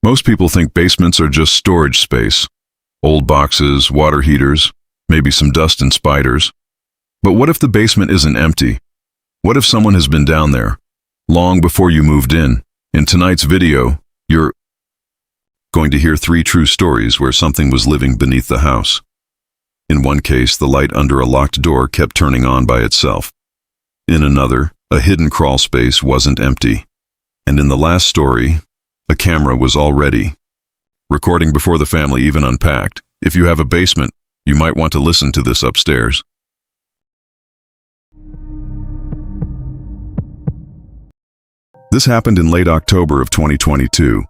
Most people think basements are just storage space. Old boxes, water heaters, maybe some dust and spiders. But what if the basement isn't empty? What if someone has been down there, long before you moved in? In tonight's video, you're going to hear 3 true stories where something was living beneath the house. In one case, the light under a locked door kept turning on by itself. In another, a hidden crawl space wasn't empty. And in the last story, a camera was already recording before the family even unpacked. If you have a basement, you might want to listen to this upstairs. This happened in late October of 2022.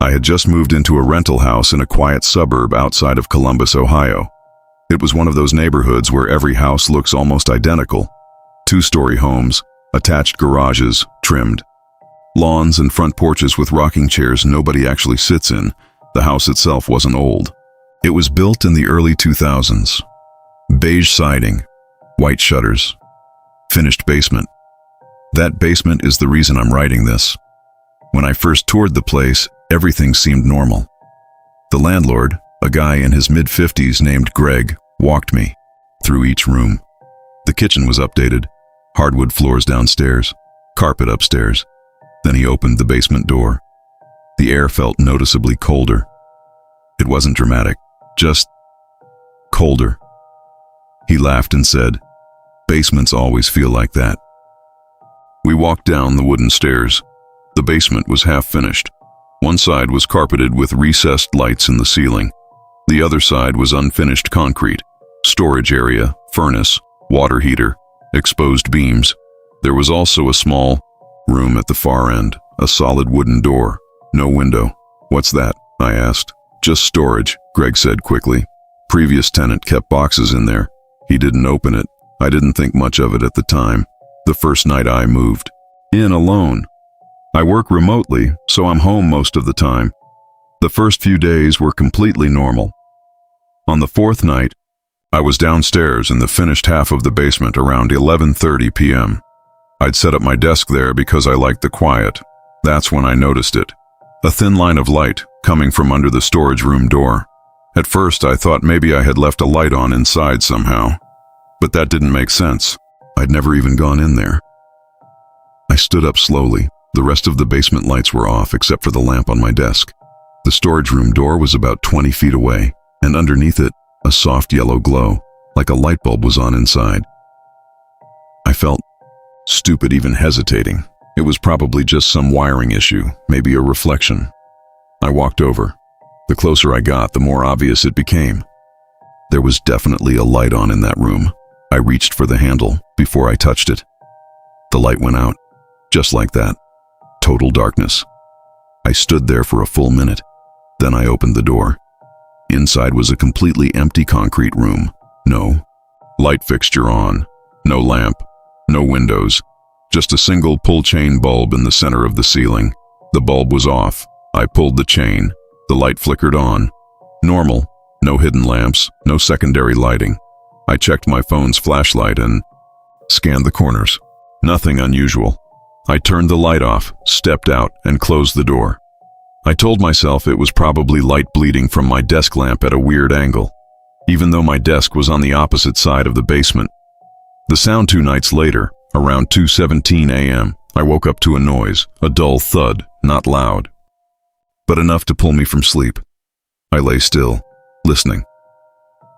I had just moved into a rental house in a quiet suburb outside of Columbus, Ohio. It was one of those neighborhoods where every house looks almost identical. 2-story homes, attached garages, trimmed. Lawns and front porches with rocking chairs nobody actually sits in. The house itself wasn't old. It was built in the early 2000s. Beige siding, white shutters, finished basement. That basement is the reason I'm writing this. When I first toured the place, everything seemed normal. The landlord, a guy in his mid-50s named Greg, walked me through each room. The kitchen was updated, hardwood floors downstairs, carpet upstairs. Then he opened the basement door. The air felt noticeably colder. It wasn't dramatic, just colder. He laughed and said, "Basements always feel like that." We walked down the wooden stairs. The basement was half finished. One side was carpeted with recessed lights in the ceiling. The other side was unfinished concrete, storage area, furnace, water heater, exposed beams. There was also a small room at the far end, a solid wooden door, no window. "What's that?" I asked. "Just storage," Greg said quickly. Previous tenant kept boxes in there. He didn't open it. I didn't think much of it at the time. The first night I moved in alone. I work remotely, so I'm home most of the time. The first few days were completely normal. On the 4th night, I was downstairs in the finished half of the basement around 11:30 p.m. I'd set up my desk there because I liked the quiet. That's when I noticed it. A thin line of light coming from under the storage room door. At first, I thought maybe I had left a light on inside somehow. But that didn't make sense. I'd never even gone in there. I stood up slowly. The rest of the basement lights were off except for the lamp on my desk. The storage room door was about 20 feet away, and underneath it, a soft yellow glow, like a light bulb was on inside. I felt stupid even hesitating. It was probably just some wiring issue, maybe a reflection. I walked over. The closer I got, the more obvious it became. There was definitely a light on in that room. I reached for the handle before I touched it. The light went out, just like that. Total darkness. I stood there for a full minute. Then I opened the door. Inside was a completely empty concrete room. No light fixture on, no lamp, no windows, just a single pull-chain bulb in the center of the ceiling. The bulb was off. I pulled the chain. The light flickered on. Normal. No hidden lamps, no secondary lighting. I checked my phone's flashlight and scanned the corners. Nothing unusual. I turned the light off, stepped out, and closed the door. I told myself it was probably light bleeding from my desk lamp at a weird angle, even though my desk was on the opposite side of the basement. The sound 2 nights later, around 2:17 a.m., I woke up to a noise, a dull thud, not loud, but enough to pull me from sleep. I lay still, listening.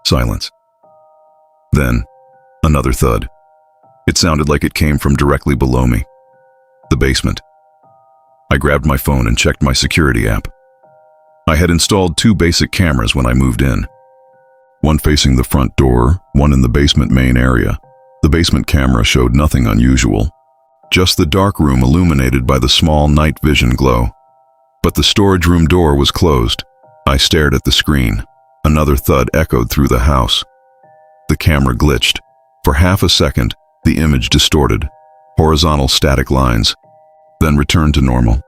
Silence. Then, another thud. It sounded like it came from directly below me. The basement. I grabbed my phone and checked my security app. I had installed 2 basic cameras when I moved in. One facing the front door, one in the basement main area. The basement camera showed nothing unusual, just the dark room illuminated by the small night vision glow. But the storage room door was closed. I stared at the screen. Another thud echoed through the house. The camera glitched. For half a second, the image distorted. Horizontal static lines, then returned to normal.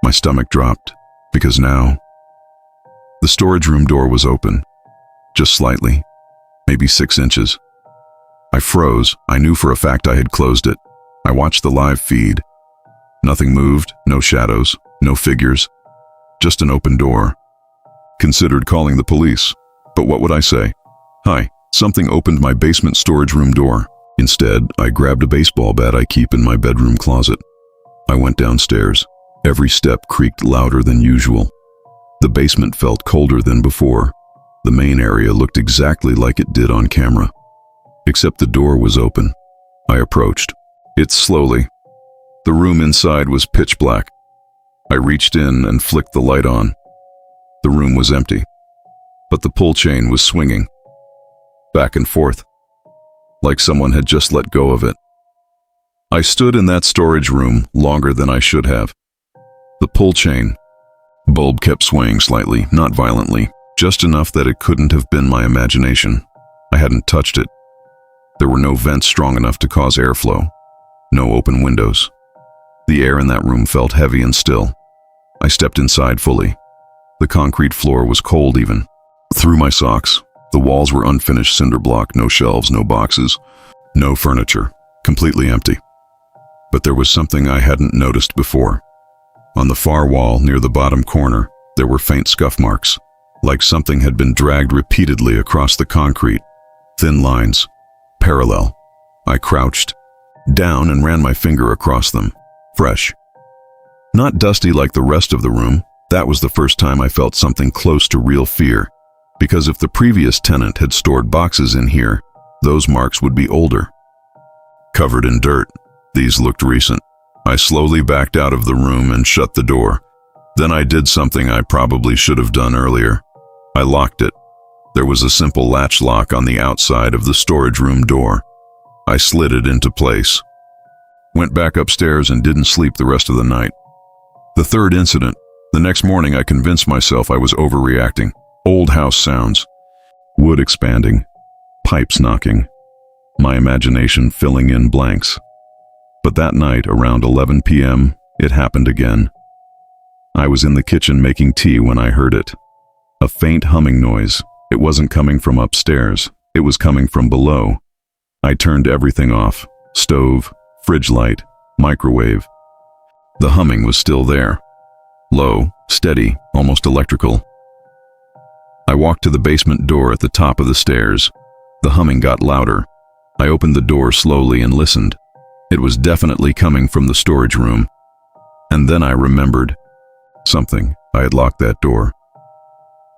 My stomach dropped, because now, the storage room door was open, just slightly, maybe 6 inches. I froze. I knew for a fact I had closed it. I watched the live feed. Nothing moved, no shadows, no figures. just an open door. Considered calling the police, but what would I say? Hi, something opened my basement storage room door. Instead, I grabbed a baseball bat I keep in my bedroom closet. I went downstairs. Every step creaked louder than usual. The basement felt colder than before. The main area looked exactly like it did on camera. Except the door was open. I approached it slowly. The room inside was pitch black. I reached in and flicked the light on. The room was empty, but the pull chain was swinging back and forth, like someone had just let go of it. I stood in that storage room longer than I should have. The pull chain bulb kept swaying slightly, not violently, just enough that it couldn't have been my imagination. I hadn't touched it. There were no vents strong enough to cause airflow, no open windows. The air in that room felt heavy and still. I stepped inside fully. The concrete floor was cold even. Through my socks, the walls were unfinished cinder block, no shelves, no boxes, no furniture, completely empty. But there was something I hadn't noticed before. On the far wall, near the bottom corner, there were faint scuff marks, like something had been dragged repeatedly across the concrete. Thin lines, parallel. I crouched down and ran my finger across them. Fresh. Not dusty like the rest of the room. That was the first time I felt something close to real fear, because if the previous tenant had stored boxes in here, those marks would be older. Covered in dirt, these looked recent. I slowly backed out of the room and shut the door. Then I did something I probably should have done earlier. I locked it. There was a simple latch lock on the outside of the storage room door. I slid it into place. Went back upstairs and didn't sleep the rest of the night. The third incident. The next morning I convinced myself I was overreacting. Old house sounds. Wood expanding. Pipes knocking. My imagination filling in blanks. But that night, around 11 p.m., it happened again. I was in the kitchen making tea when I heard it. A faint humming noise. It wasn't coming from upstairs. It was coming from below. I turned everything off. Stove, fridge light, microwave. The humming was still there. Low, steady, almost electrical. I walked to the basement door at the top of the stairs. The humming got louder. I opened the door slowly and listened. It was definitely coming from the storage room. And then I remembered something. I had locked that door.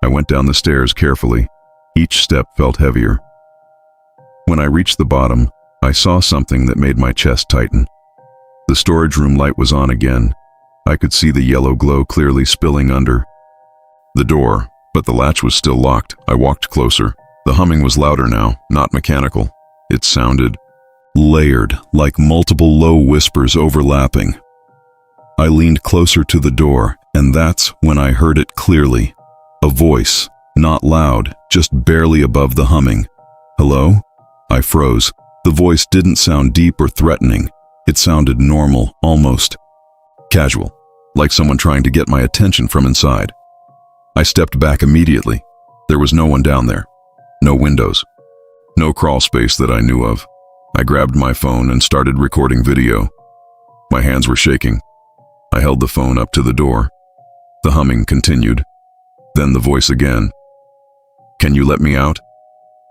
I went down the stairs carefully. Each step felt heavier. When I reached the bottom, I saw something that made my chest tighten. The storage room light was on again. I could see the yellow glow clearly spilling under the door, but the latch was still locked. I walked closer. The humming was louder now, not mechanical. It sounded layered, like multiple low whispers overlapping. I leaned closer to the door, and that's when I heard it clearly. A voice, not loud, just barely above the humming. Hello? I froze. The voice didn't sound deep or threatening. It sounded normal, almost casual, like someone trying to get my attention from inside. I stepped back immediately. There was no one down there. No windows. No crawl space that I knew of. I grabbed my phone and started recording video. My hands were shaking. I held the phone up to the door. The humming continued. Then the voice again. Can you let me out?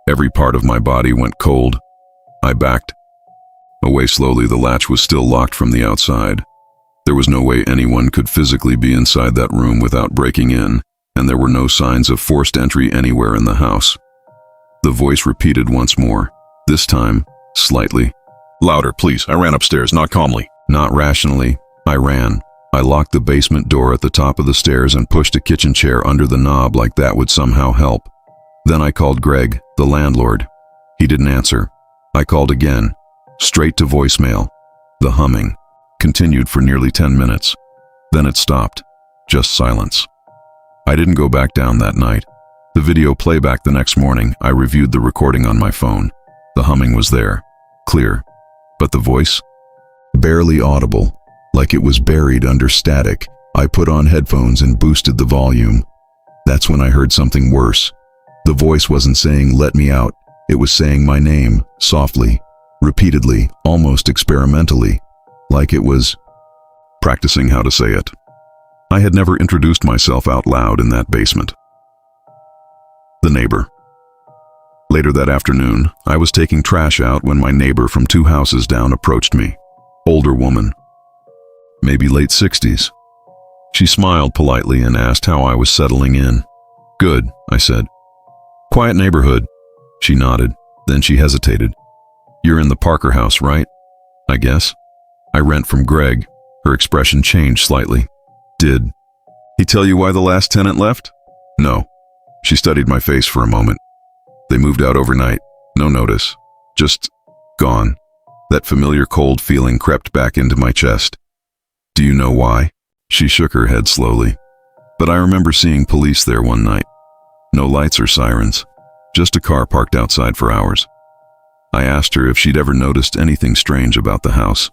Every part of my body went cold. I backed away slowly. The latch was still locked from the outside. There was no way anyone could physically be inside that room without breaking in, and there were no signs of forced entry anywhere in the house. The voice repeated once more, this time slightly louder. Please, I ran upstairs, not calmly, not rationally. I ran. I locked the basement door at the top of the stairs and pushed a kitchen chair under the knob like that would somehow help. Then I called Greg, the landlord. He didn't answer. I called again, straight to voicemail. The humming continued for nearly 10 minutes. Then it stopped. Just silence. I didn't go back down that night. The video playback the next morning, I reviewed the recording on my phone. The humming was there, clear. But the voice? Barely audible, like it was buried under static. I put on headphones and boosted the volume. That's when I heard something worse. The voice wasn't saying, "Let me out." It was saying my name, softly, repeatedly, almost experimentally, like it was practicing how to say it. I had never introduced myself out loud in that basement. The neighbor. Later that afternoon, I was taking trash out when my neighbor from 2 houses down approached me. Older woman, maybe late 60s. She smiled politely and asked how I was settling in. Good, I said. Quiet neighborhood. She nodded, then she hesitated. You're in the Parker house, right? I guess. I rent from Greg. Her expression changed slightly. Did he tell you why the last tenant left? No. She studied my face for a moment. They moved out overnight. No notice. Just gone. That familiar cold feeling crept back into my chest. Do you know why? She shook her head slowly. But I remember seeing police there one night. No lights or sirens. Just a car parked outside for hours. I asked her if she'd ever noticed anything strange about the house.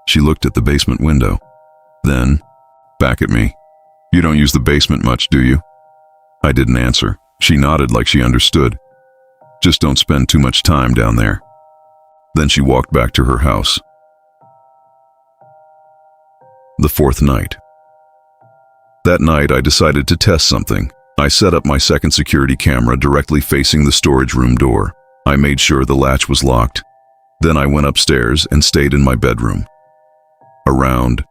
She looked at the basement window. Then, back at me. You don't use the basement much, do you? I didn't answer. She nodded like she understood. Just don't spend too much time down there. Then she walked back to her house. The 4th night. That night I decided to test something. I set up my second security camera directly facing the storage room door. I made sure the latch was locked. Then I went upstairs and stayed in my bedroom. Around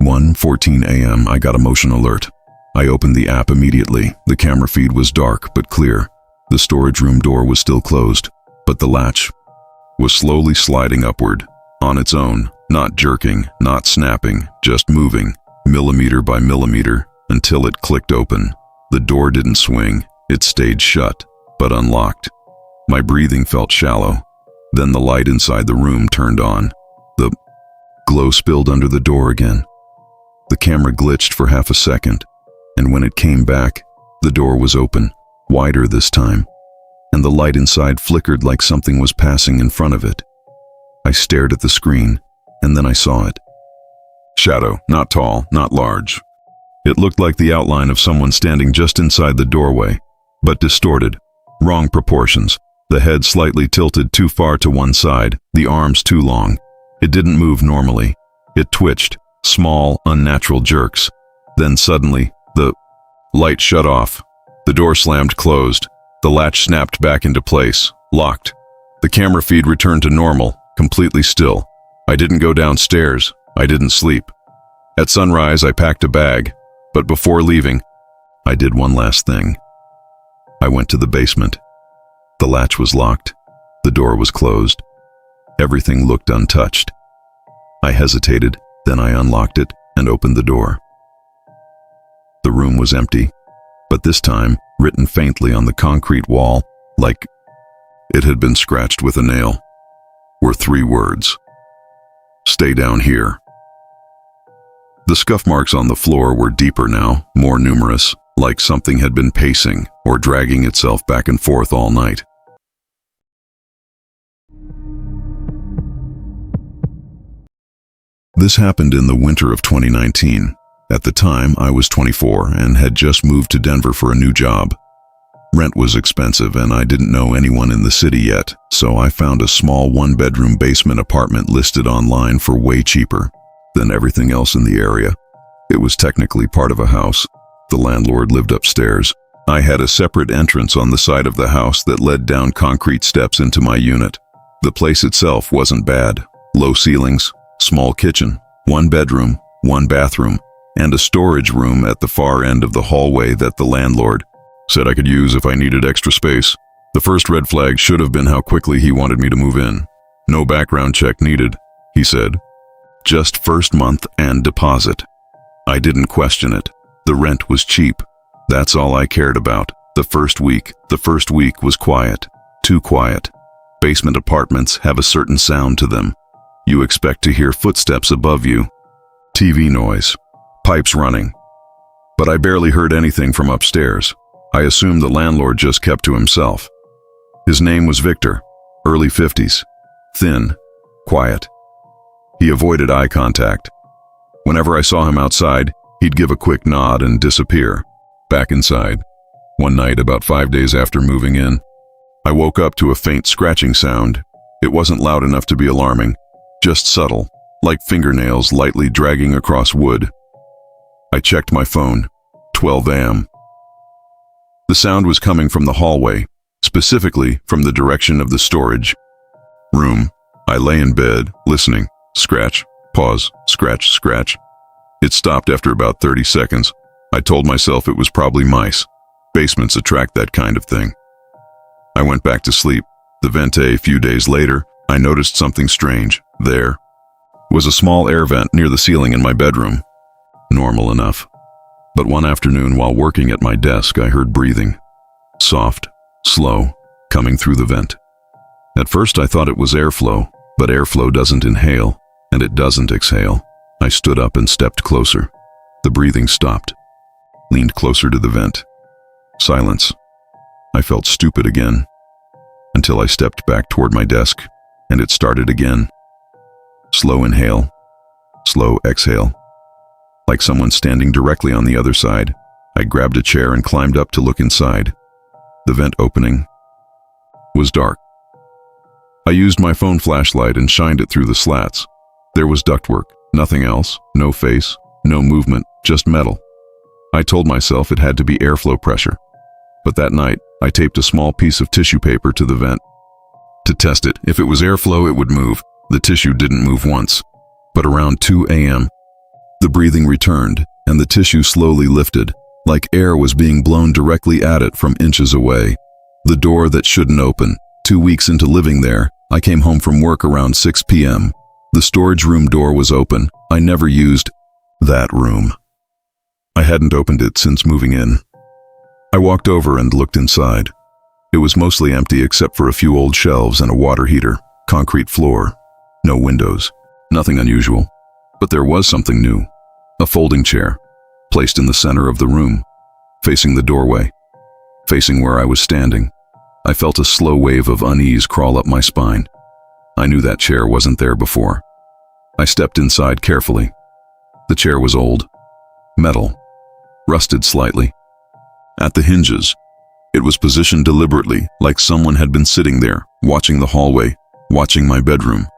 1:14 a.m. I got a motion alert. I opened the app immediately. The camera feed was dark but clear. The storage room door was still closed, but the latch was slowly sliding upward, on its own, not jerking, not snapping, just moving, millimeter by millimeter, until it clicked open. The door didn't swing, it stayed shut, but unlocked. My breathing felt shallow. Then the light inside the room turned on. The glow spilled under the door again. The camera glitched for half a second, and when it came back, the door was open, wider this time, and the light inside flickered like something was passing in front of it. I stared at the screen, and then I saw it. Shadow, not tall, not large. It looked like the outline of someone standing just inside the doorway, but distorted, wrong proportions, the head slightly tilted too far to one side, the arms too long. It didn't move normally. It twitched, small, unnatural jerks. Then suddenly, the light shut off. The door slammed closed. The latch snapped back into place, locked. The camera feed returned to normal, completely still. I didn't go downstairs. I didn't sleep. At sunrise, I packed a bag, but before leaving, I did one last thing. I went to the basement. The latch was locked. The door was closed. Everything looked untouched. I hesitated, then I unlocked it and opened the door. The room was empty, but this time, written faintly on the concrete wall, like it had been scratched with a nail, were 3 words. Stay down here. The scuff marks on the floor were deeper now, more numerous, like something had been pacing or dragging itself back and forth all night. This happened in the winter of 2019. At the time, I was 24 and had just moved to Denver for a new job. Rent was expensive and I didn't know anyone in the city yet, so I found a small 1-bedroom basement apartment listed online for way cheaper than everything else in the area. It was technically part of a house. The landlord lived upstairs. I had a separate entrance on the side of the house that led down concrete steps into my unit. The place itself wasn't bad. Low ceilings, small kitchen, 1 bedroom, 1 bathroom, and a storage room at the far end of the hallway that the landlord said I could use if I needed extra space. The first red flag should have been how quickly he wanted me to move in. No background check needed, he said. Just first month and deposit. I didn't question it. The rent was cheap. That's all I cared about. The first week was quiet. Too quiet. Basement apartments have a certain sound to them. You expect to hear footsteps above you. TV noise. Pipes running. But I barely heard anything from upstairs. I assumed the landlord just kept to himself. His name was Victor, early 50s, thin, quiet. He avoided eye contact. Whenever I saw him outside, he'd give a quick nod and disappear. Back inside. One night, about 5 days after moving in, I woke up to a faint scratching sound. It wasn't loud enough to be alarming, just subtle, like fingernails lightly dragging across wood. I checked my phone. 12 a.m. The sound was coming from the hallway, specifically from the direction of the storage room. I lay in bed, listening. Scratch, pause, scratch, scratch. It stopped after about 30 seconds. I told myself it was probably mice. Basements attract that kind of thing. I went back to sleep. The vent. A few days later, I noticed something strange. There was a small air vent near the ceiling in my bedroom. Normal enough. But one afternoon while working at my desk, I heard breathing. Soft, slow, coming through the vent. At first I thought it was airflow, but airflow doesn't inhale, and it doesn't exhale. I stood up and stepped closer. The breathing stopped. Leaned closer to the vent. Silence. I felt stupid again, until I stepped back toward my desk, and it started again. Slow inhale, slow exhale. Like someone standing directly on the other side, I grabbed a chair and climbed up to look inside. The vent opening was dark. I used my phone flashlight and shined it through the slats. There was ductwork, nothing else, no face, no movement, just metal. I told myself it had to be airflow pressure. But that night, I taped a small piece of tissue paper to the vent. To test it, if it was airflow, it would move. The tissue didn't move once. But around 2 a.m., the breathing returned, and the tissue slowly lifted, like air was being blown directly at it from inches away. The door that shouldn't open. 2 weeks into living there, I came home from work around 6 p.m. The storage room door was open. I never used that room. I hadn't opened it since moving in. I walked over and looked inside. It was mostly empty except for a few old shelves and a water heater. Concrete floor. No windows. Nothing unusual. But there was something new. A folding chair, placed in the center of the room, facing the doorway, facing where I was standing. I felt a slow wave of unease crawl up my spine. I knew that chair wasn't there before. I stepped inside carefully. The chair was old, metal, rusted slightly. At the hinges, it was positioned deliberately, like someone had been sitting there, watching the hallway, watching my bedroom.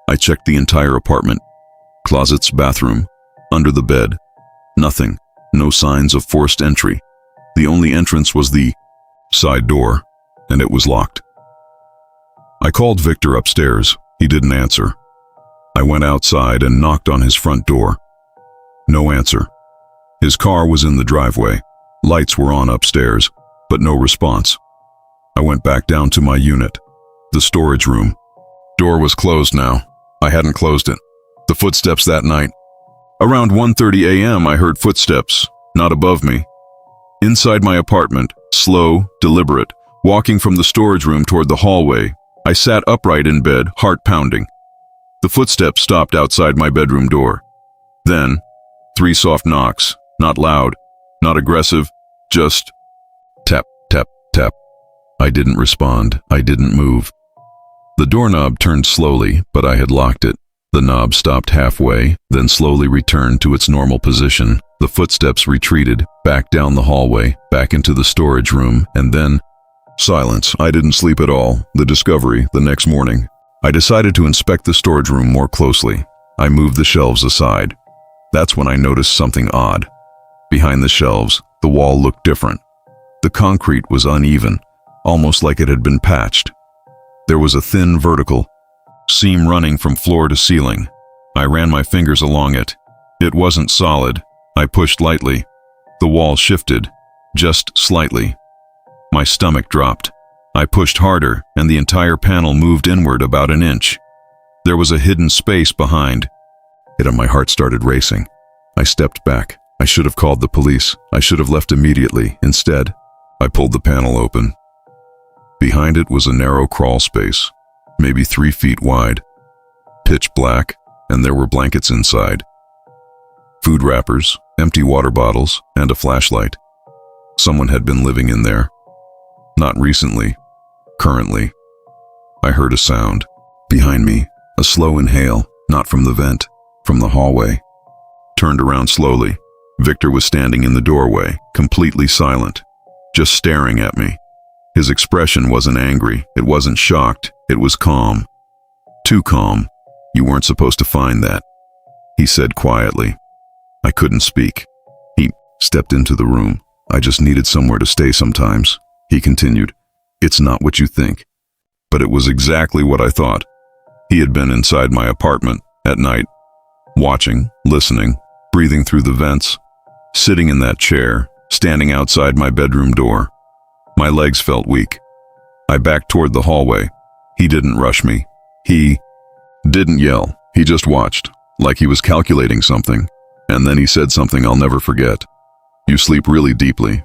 I checked the entire apartment. Closets, bathroom, under the bed. Nothing. No signs of forced entry. The only entrance was the side door, and it was locked. I called Victor upstairs. He didn't answer. I went outside and knocked on his front door. No answer. His car was in the driveway. Lights were on upstairs, but no response. I went back down to my unit, the storage room. Door was closed now. I hadn't closed it. The footsteps that night. Around 1:30 a.m. I heard footsteps, not above me. Inside my apartment, slow, deliberate, walking from the storage room toward the hallway. I sat upright in bed, heart pounding. The footsteps stopped outside my bedroom door. Then, 3 soft knocks, not loud, not aggressive, just tap, tap, tap. I didn't respond. I didn't move. The doorknob turned slowly, but I had locked it. The knob stopped halfway, then slowly returned to its normal position. The footsteps retreated, back down the hallway, back into the storage room, and then silence. I didn't sleep at all. The discovery, the next morning. I decided to inspect the storage room more closely. I moved the shelves aside. That's when I noticed something odd. Behind the shelves, the wall looked different. The concrete was uneven, almost like it had been patched. There was a thin vertical seam running from floor to ceiling. I ran my fingers along it. It wasn't solid. I pushed lightly. The wall shifted, just slightly. My stomach dropped. I pushed harder, and the entire panel moved inward about an inch. There was a hidden space behind it, and my heart started racing. I stepped back. I should have called the police. I should have left immediately. Instead, I pulled the panel open. Behind it was a narrow crawl space, maybe 3 feet wide, pitch black, and there were blankets inside. Food wrappers, empty water bottles, and a flashlight. Someone had been living in there. Not recently, currently. I heard a sound. Behind me, a slow inhale, not from the vent, from the hallway. Turned around slowly. Victor was standing in the doorway, completely silent, just staring at me. His expression wasn't angry, it wasn't shocked, it was calm. Too calm. You weren't supposed to find that, he said quietly. I couldn't speak. Stepped into the room. I just needed somewhere to stay sometimes. He continued. It's not what you think. But it was exactly what I thought. He had been inside my apartment at night, watching, listening, breathing through the vents, sitting in that chair, standing outside my bedroom door. My legs felt weak. I backed toward the hallway. He didn't rush me. He didn't yell. He just watched, like he was calculating something. And then he said something I'll never forget. You sleep really deeply.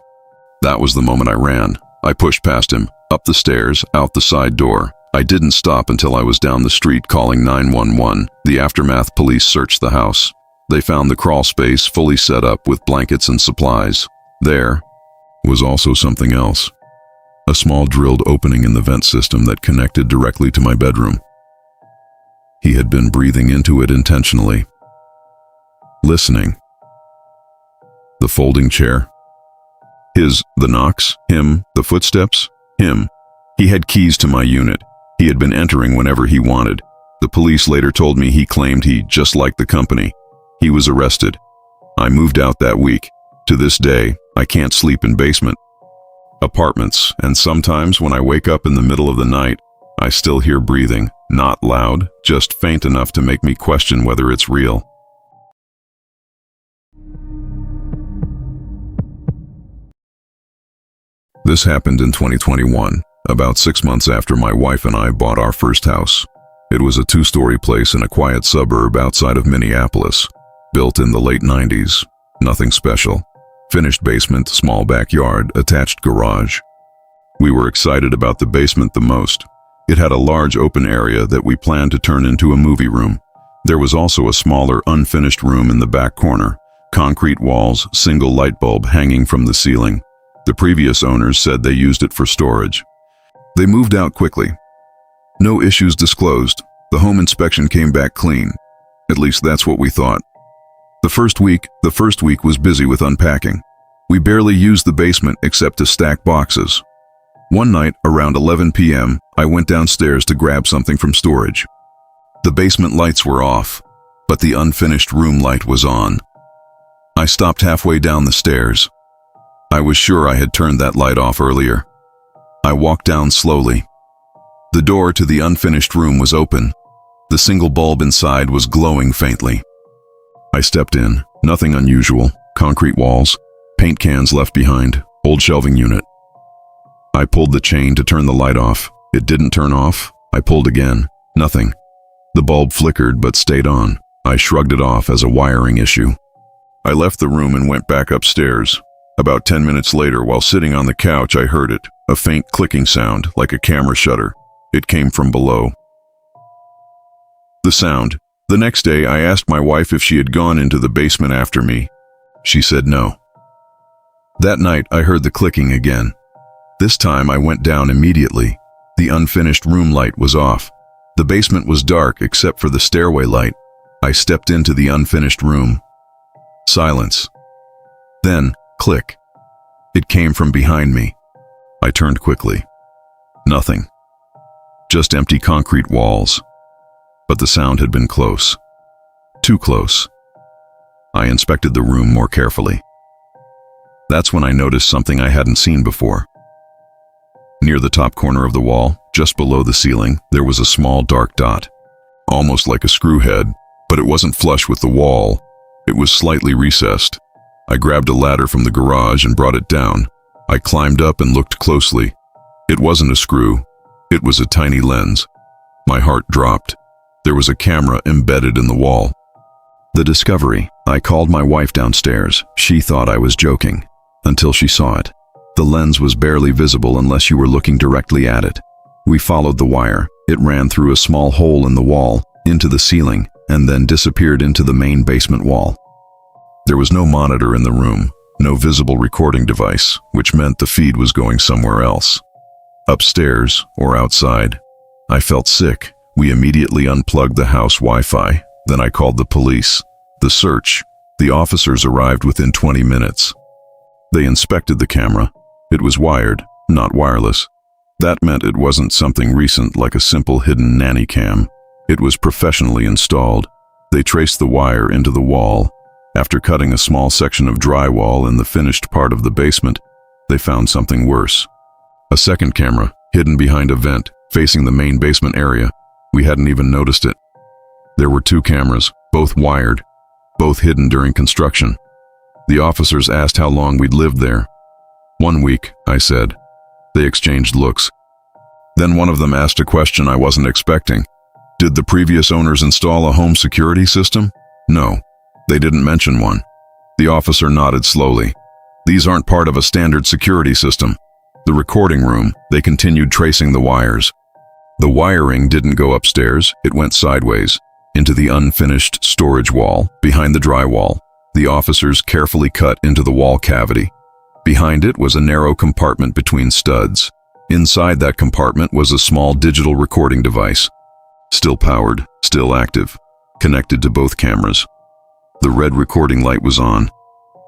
That was the moment I ran. I pushed past him, up the stairs, out the side door. I didn't stop until I was down the street calling 911. The aftermath police searched the house. They found the crawl space fully set up with blankets and supplies. There was also something else. A small drilled opening in the vent system that connected directly to my bedroom. He had been breathing into it intentionally. Listening. The folding chair. The knocks. Him. The footsteps. Him. He had keys to my unit. He had been entering whenever he wanted. The police later told me he claimed he just liked the company. He was arrested. I moved out that week. To this day, I can't sleep in basement apartments, and sometimes when I wake up in the middle of the night, I still hear breathing, not loud, just faint enough to make me question whether it's real. This happened in 2021, about 6 months after my wife and I bought our first house. It was a 2-story place in a quiet suburb outside of Minneapolis, built in the late 90s. Nothing special. Finished basement, small backyard, attached garage. We were excited about the basement the most. It had a large open area that we planned to turn into a movie room. There was also a smaller, unfinished room in the back corner. Concrete walls, single light bulb hanging from the ceiling. The previous owners said they used it for storage. They moved out quickly. No issues disclosed. The home inspection came back clean. At least that's what we thought. The first week was busy with unpacking. We barely used the basement except to stack boxes. One night, around 11 p.m., I went downstairs to grab something from storage. The basement lights were off, but the unfinished room light was on. I stopped halfway down the stairs. I was sure I had turned that light off earlier. I walked down slowly. The door to the unfinished room was open. The single bulb inside was glowing faintly. I stepped in. Nothing unusual. Concrete walls, paint cans left behind, old shelving unit. I pulled the chain to turn the light off. It didn't turn off. I pulled again. Nothing. The bulb flickered but stayed on. I shrugged it off as a wiring issue. I left the room and went back upstairs. About 10 minutes later, while sitting on the couch, I heard it, a faint clicking sound, like a camera shutter. It came from below. The next day, I asked my wife if she had gone into the basement after me. She said no. That night, I heard the clicking again. This time, I went down immediately. The unfinished room light was off. The basement was dark except for the stairway light. I stepped into the unfinished room. Silence. Then, click. It came from behind me. I turned quickly. Nothing. Just empty concrete walls. But the sound had been close. Too close. I inspected the room more carefully. That's when I noticed something I hadn't seen before. Near the top corner of the wall, just below the ceiling, there was a small dark dot. Almost like a screw head, but it wasn't flush with the wall. It was slightly recessed. I grabbed a ladder from the garage and brought it down. I climbed up and looked closely. It wasn't a screw. It was a tiny lens. My heart dropped. There was a camera embedded in the wall. The discovery. I called my wife downstairs. She thought I was joking, until she saw it. The lens was barely visible unless you were looking directly at it. We followed the wire. It ran through a small hole in the wall, into the ceiling, and then disappeared into the main basement wall. There was no monitor in the room, no visible recording device, which meant the feed was going somewhere else. Upstairs or outside. I felt sick. We immediately unplugged the house Wi-Fi. Then I called the police. The search. The officers arrived within 20 minutes. They inspected the camera. It was wired, not wireless. That meant it wasn't something recent like a simple hidden nanny cam. It was professionally installed. They traced the wire into the wall. After cutting a small section of drywall in the finished part of the basement, they found something worse. A second camera, hidden behind a vent, facing the main basement area. We hadn't even noticed it. There were 2 cameras, both wired, both hidden during construction. The officers asked how long we'd lived there. 1 week, I said. They exchanged looks. Then one of them asked a question I wasn't expecting. Did the previous owners install a home security system? No, they didn't mention one. The officer nodded slowly. These aren't part of a standard security system. The recording room, they continued tracing the wires. The wiring didn't go upstairs, it went sideways, into the unfinished storage wall, behind the drywall. The officers carefully cut into the wall cavity. Behind it was a narrow compartment between studs. Inside that compartment was a small digital recording device. Still powered, still active, connected to both cameras. The red recording light was on.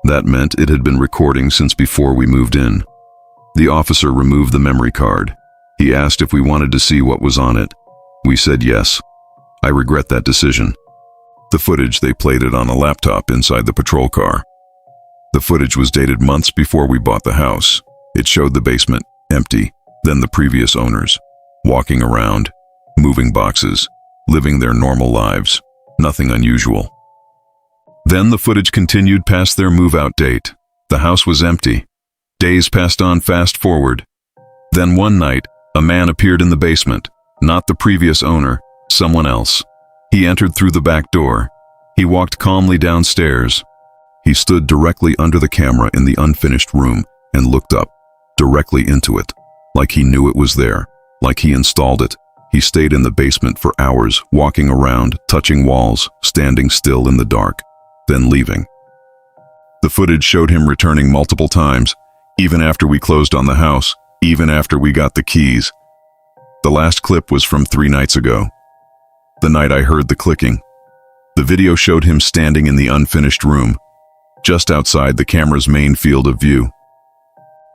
That meant it had been recording since before we moved in. The officer removed the memory card. He asked if we wanted to see what was on it. We said yes. I regret that decision. The footage, they played it on a laptop inside the patrol car. The footage was dated months before we bought the house. It showed the basement, empty, then the previous owners, walking around, moving boxes, living their normal lives, nothing unusual. Then the footage continued past their move-out date. The house was empty. Days passed on fast forward. Then one night, a man appeared in the basement, not the previous owner, someone else. He entered through the back door. He walked calmly downstairs. He stood directly under the camera in the unfinished room and looked up, directly into it, like he knew it was there, like he installed it. He stayed in the basement for hours, walking around, touching walls, standing still in the dark, then leaving. The footage showed him returning multiple times, even after we closed on the house, even after we got the keys. The last clip was from 3 nights ago. The night I heard the clicking. The video showed him standing in the unfinished room, just outside the camera's main field of view.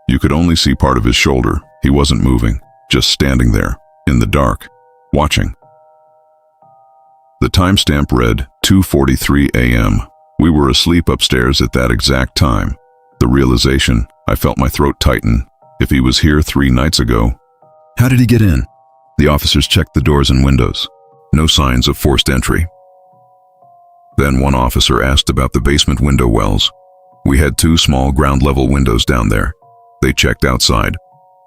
You could only see part of his shoulder. He wasn't moving, just standing there, in the dark, watching. The timestamp read 2:43 a.m. We were asleep upstairs at that exact time. The realization, I felt my throat tighten. If he was here 3 nights ago, how did he get in? The officers checked the doors and windows. No signs of forced entry. Then one officer asked about the basement window wells. We had 2 small ground-level windows down there. They checked outside.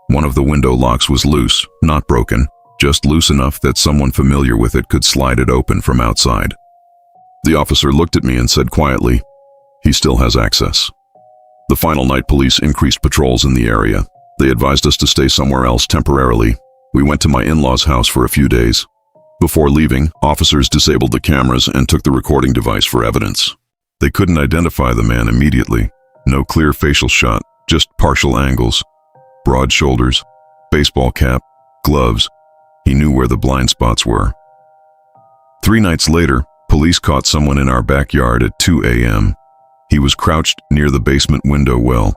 One of the window locks was loose, not broken, just loose enough that someone familiar with it could slide it open from outside. The officer looked at me and said quietly, "He still has access." The final night, police increased patrols in the area. They advised us to stay somewhere else temporarily. We went to my in-laws' house for a few days. Before leaving, officers disabled the cameras and took the recording device for evidence. They couldn't identify the man immediately. No clear facial shot, just partial angles. Broad shoulders, baseball cap, gloves. He knew where the blind spots were. 3 nights later, police caught someone in our backyard at 2 a.m. He was crouched near the basement window well,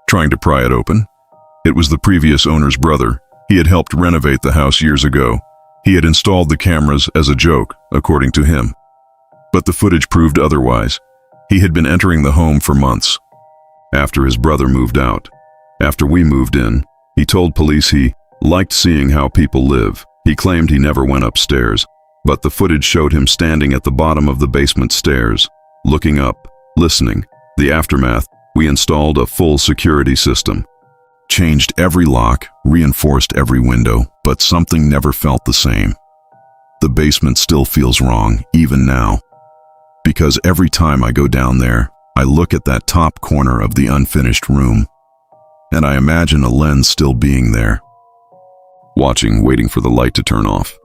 trying to pry it open. It was the previous owner's brother. He had helped renovate the house years ago. He had installed the cameras as a joke, according to him. But the footage proved otherwise. He had been entering the home for months. After his brother moved out, after we moved in, he told police he liked seeing how people live. He claimed he never went upstairs, but the footage showed him standing at the bottom of the basement stairs, looking up, listening. The aftermath, we installed a full security system. Changed every lock, reinforced every window, but something never felt the same. The basement still feels wrong, even now. Because every time I go down there, I look at that top corner of the unfinished room, and I imagine a lens still being there, watching, waiting for the light to turn off.